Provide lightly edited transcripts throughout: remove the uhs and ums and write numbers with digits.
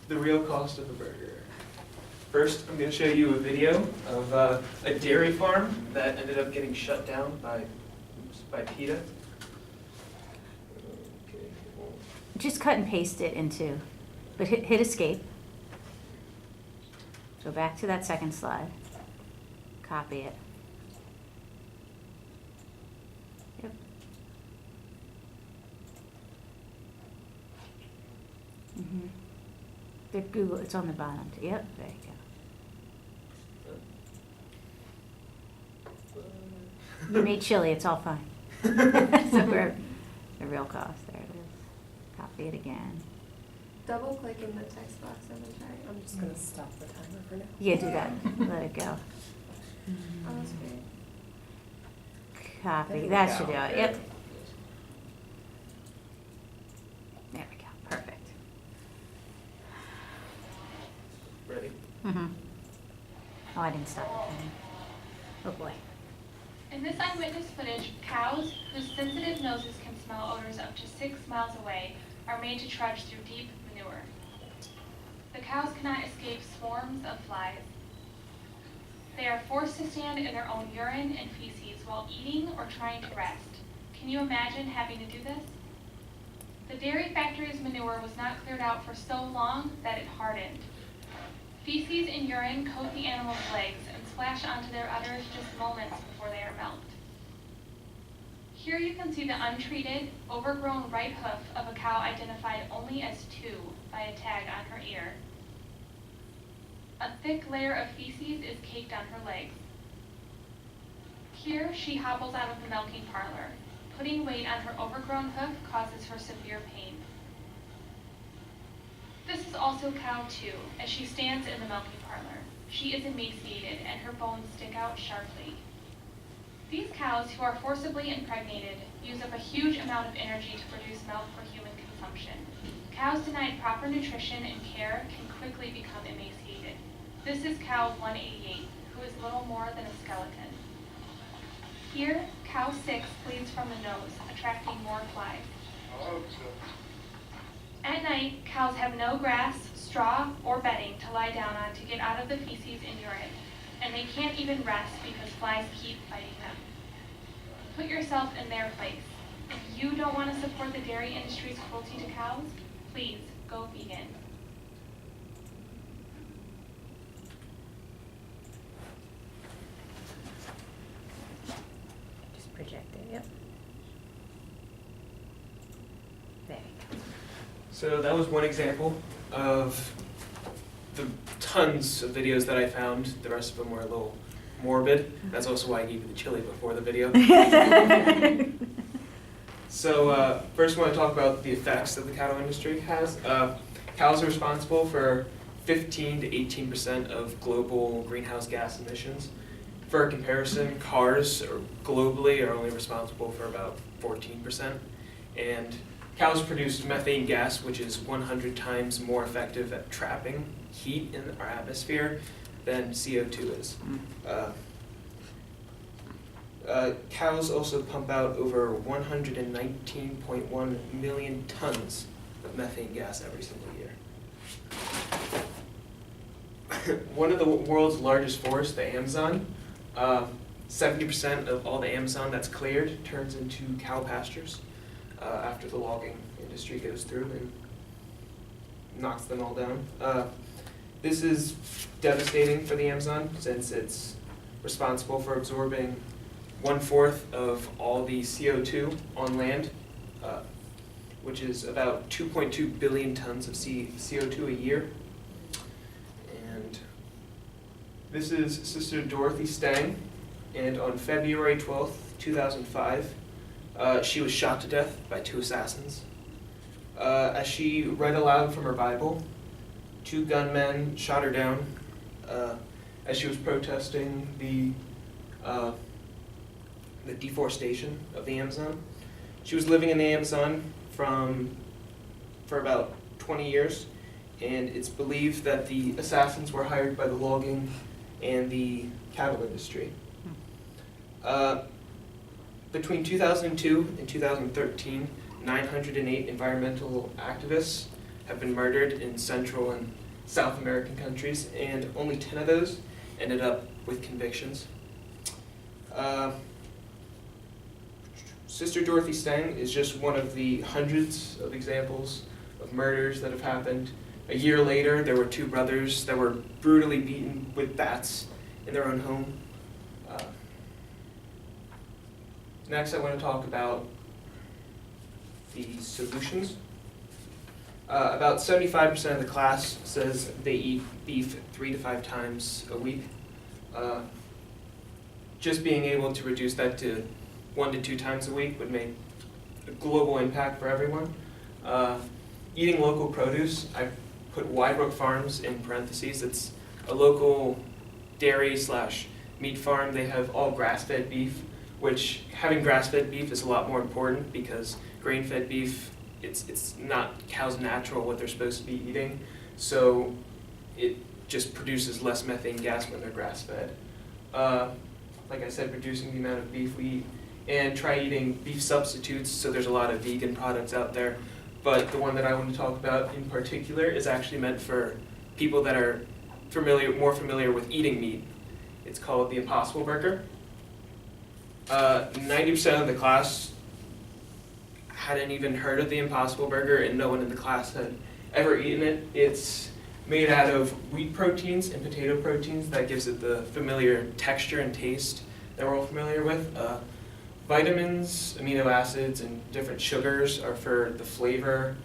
the real cost of a burger. First, I'm going to show you a video of a dairy farm that ended up getting shut down by PETA. Okay. Just cut and paste it into, but hit escape. Go back to that second slide. Copy it. Yep. The Google, it's on the bottom. Yep, there you go. You made chili, it's all fine. So we're the real cost, there it is. Copy it again. Double click in the text box inventory. I'm just gonna stop the timer for now. Yeah, do that, let it go. Oh, that's great. Copy, There we that go. should do it, yep. There we go, perfect. Ready? Oh, I didn't stop it. Oh boy. In this eyewitness footage, cows, whose sensitive noses can smell odors up to 6 miles away, are made to trudge through deep manure. The cows cannot escape swarms of flies. They are forced to stand in their own urine and feces while eating or trying to rest. Can you imagine having to do this? The dairy factory's manure was not cleared out for so long that it hardened. Feces and urine coat the animal's legs and splash onto their udders just moments before they are milked. Here you can see the untreated, overgrown right hoof of a cow identified only as 2 by a tag on her ear. A thick layer of feces is caked on her legs. Here she hobbles out of the milking parlor. Putting weight on her overgrown hoof causes her severe pain. This is also cow 2, as she stands in the milking parlor. She is emaciated and her bones stick out sharply. These cows, who are forcibly impregnated, use up a huge amount of energy to produce milk for human consumption. Cows denied proper nutrition and care can quickly become emaciated. This is cow 188, who is little more than a skeleton. Here, cow 6 bleeds from the nose, attracting more flies. At night, cows have no grass, straw, or bedding to lie down on to get out of the feces and urine, and they can't even rest because flies keep biting them. Put yourself in their place. If you don't want to support the dairy industry's cruelty to cows, please go vegan. Just project it, yep. There you go. So that was one example of the tons of videos that I found. The rest of them were a little morbid. That's also why I gave you the chili before the video. So first I want to talk about the effects that the cattle industry has. Cows are responsible for 15 to 18% of global greenhouse gas emissions. For comparison, cars globally are only responsible for about 14%. And cows produce methane gas, which is 100 times more effective at trapping heat in our atmosphere than CO2 is. Cows also pump out over 119.1 million tons of methane gas every single year. One of the world's largest forests, the Amazon, 70% of all the Amazon that's cleared turns into cow pastures after the logging industry goes through and knocks them all down. This is devastating for the Amazon since it's responsible for absorbing 1/4 of all the CO2 on land, which is about 2.2 billion tons of CO2 a year. And this is Sister Dorothy Stang, and on February 12th, 2005, she was shot to death by 2 assassins. As she read aloud from her Bible, 2 gunmen shot her down as she was protesting the deforestation of the Amazon. She was living in the Amazon for about 20 years, and it's believed that the assassins were hired by the logging and the cattle industry. Between 2002 and 2013, 908 environmental activists have been murdered in Central and South American countries, and only 10 of those ended up with convictions. Sister Dorothy Stang is just one of the hundreds of examples of murders that have happened. A year later, there were 2 brothers that were brutally beaten with bats in their own home. Next, I want to talk about the solutions. About 75% of the class says they eat beef 3 to 5 times a week. Just being able to reduce that to 1 to 2 times a week would make a global impact for everyone. Eating local produce, I put Wybrook Farms in parentheses. It's a local dairy/meat farm. They have all grass-fed beef, which having grass-fed beef is a lot more important because grain-fed beef, it's not cow's natural what they're supposed to be eating, so it just produces less methane gas when they're grass-fed. Like I said, reducing the amount of beef we eat, and try eating beef substitutes, so there's a lot of vegan products out there, but the one that I want to talk about in particular is actually meant for people that are more familiar with eating meat. It's called the Impossible Burger. 90% of the class hadn't even heard of the Impossible Burger, and no one in the class had ever eaten it. It's made out of wheat proteins and potato proteins. That gives it the familiar texture and taste that we're all familiar with. Vitamins, amino acids, and different sugars are for the flavor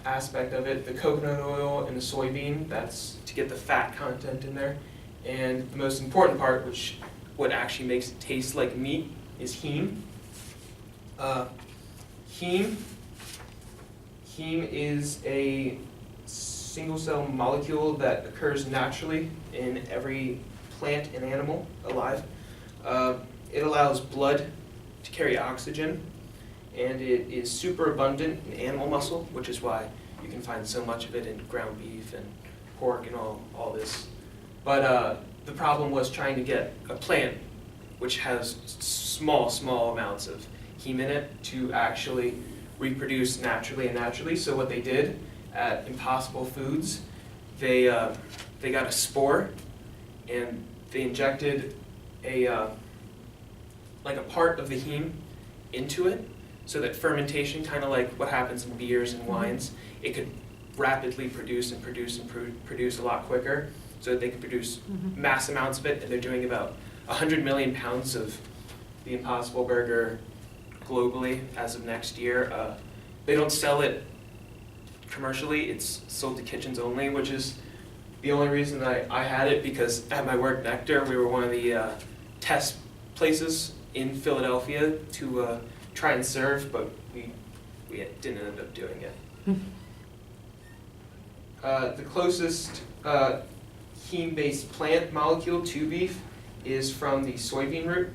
aspect of it. The coconut oil and the soybean, that's to get the fat content in there. And the most important part, which what actually makes it taste like meat, is heme. Heme is a single-cell molecule that occurs naturally in every plant and animal alive. It allows blood to carry oxygen, and it is super abundant in animal muscle, which is why you can find so much of it in ground beef and pork and all this. But the problem was trying to get a plant which has small amounts of heme in it to actually reproduce naturally. So what they did at Impossible Foods, they got a spore, and they injected a part of the heme into it, so that fermentation, kind of like what happens in beers and wines, it could rapidly produce a lot quicker, so that they could produce mass amounts of it. And they're doing about 100 million pounds of the Impossible Burger globally as of next year. They don't sell it commercially, it's sold to kitchens only, which is the only reason I had it, because at my work, Nectar, we were one of the test places in Philadelphia to try and serve, but we didn't end up doing it. The closest heme-based plant molecule to beef is from the soybean root,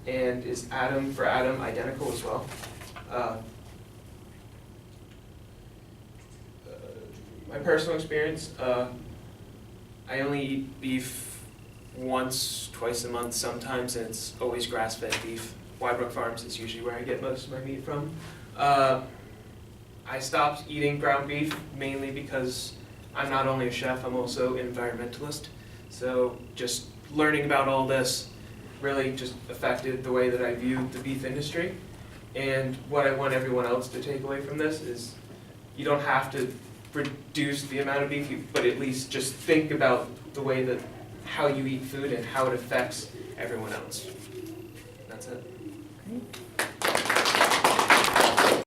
and is atom for atom identical as well. My personal experience, I only eat beef once, twice a month sometimes, and it's always grass-fed beef. Wybrook Farms is usually where I get most of my meat from. I stopped eating ground beef mainly because I'm not only a chef, I'm also an environmentalist. So just learning about all this really just affected the way that I view the beef industry. And what I want everyone else to take away from this is you don't have to reduce the amount of beef, but at least just think about the way that how you eat food and how it affects everyone else. That's it. Great.